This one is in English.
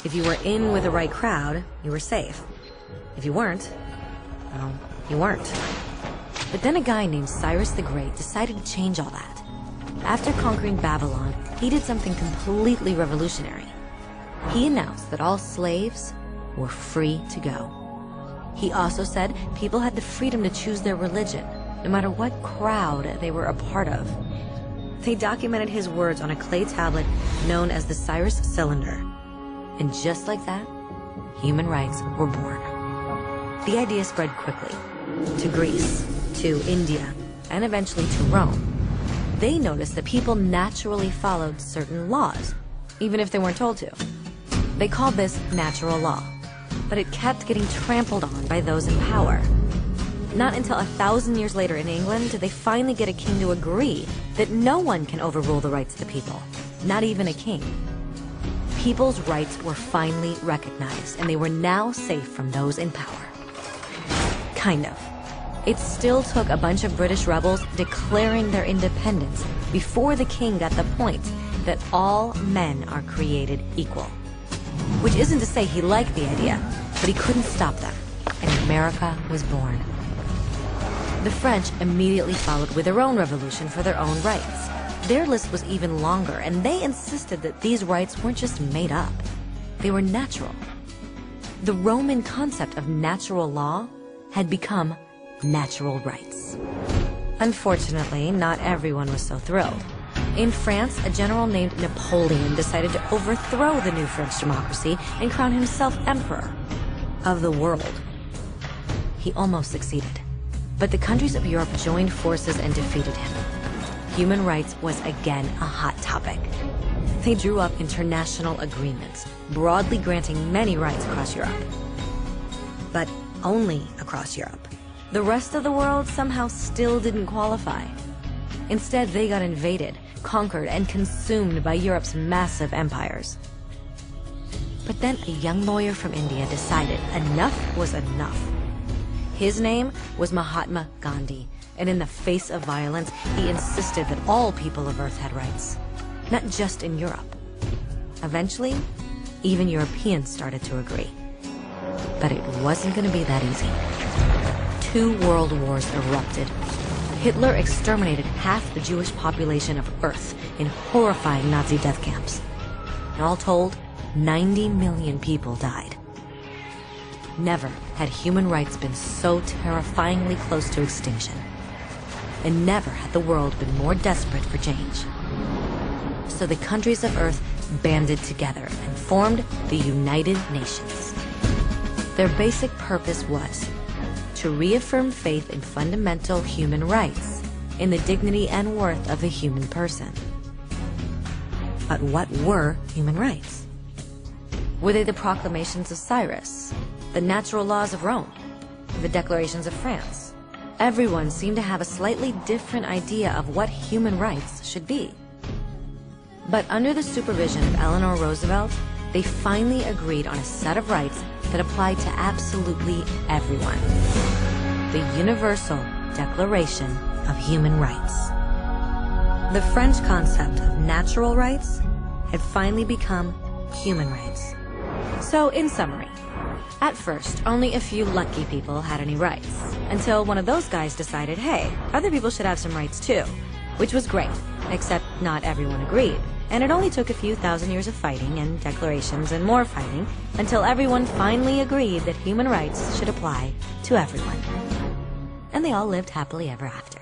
If you were in with the right crowd, you were safe. If you weren't, well, you weren't. But then a guy named Cyrus the Great decided to change all that. After conquering Babylon, he did something completely revolutionary. He announced that all slaves were free to go. He also said people had the freedom to choose their religion, no matter what crowd they were a part of. They documented his words on a clay tablet known as the Cyrus Cylinder. And just like that, human rights were born. The idea spread quickly to Greece, to India, and eventually to Rome. They noticed that people naturally followed certain laws, even if they weren't told to. They called this natural law, but it kept getting trampled on by those in power. Not until 1,000 years later in England did they finally get a king to agree that no one can overrule the rights of the people, not even a king. People's rights were finally recognized, and they were now safe from those in power. Kind of. It still took a bunch of British rebels declaring their independence before the king got the point that all men are created equal. Which isn't to say he liked the idea, but he couldn't stop them, and America was born. The French immediately followed with their own revolution for their own rights. Their list was even longer, and they insisted that these rights weren't just made up. They were natural. The Roman concept of natural law had become natural rights. Unfortunately, not everyone was so thrilled. In France, a general named Napoleon decided to overthrow the new French democracy and crown himself emperor of the world. He almost succeeded, but the countries of Europe joined forces and defeated him. Human rights was again a hot topic. They drew up international agreements, broadly granting many rights across Europe. But only across Europe. The rest of the world somehow still didn't qualify. Instead, they got invaded, conquered, and consumed by Europe's massive empires. But then a young lawyer from India decided enough was enough. His name was Mahatma Gandhi, and in the face of violence, he insisted that all people of Earth had rights, not just in Europe. Eventually, even Europeans started to agree. But it wasn't going to be that easy. 2 world wars erupted. Hitler exterminated half the Jewish population of Earth in horrifying Nazi death camps. And all told, 90 million people died. Never had human rights been so terrifyingly close to extinction. And never had the world been more desperate for change. So the countries of Earth banded together and formed the United Nations. Their basic purpose was to reaffirm faith in fundamental human rights, in the dignity and worth of the human person. But what were human rights? Were they the proclamations of Cyrus, the natural laws of Rome, the declarations of France? Everyone seemed to have a slightly different idea of what human rights should be. But under the supervision of Eleanor Roosevelt, they finally agreed on a set of rights that applied to absolutely everyone. The Universal Declaration of Human Rights. The French concept of natural rights had finally become human rights. So, in summary, at first, only a few lucky people had any rights, until one of those guys decided, hey, other people should have some rights too, which was great, except not everyone agreed. And it only took a few thousand years of fighting and declarations and more fighting until everyone finally agreed that human rights should apply to everyone. And they all lived happily ever after.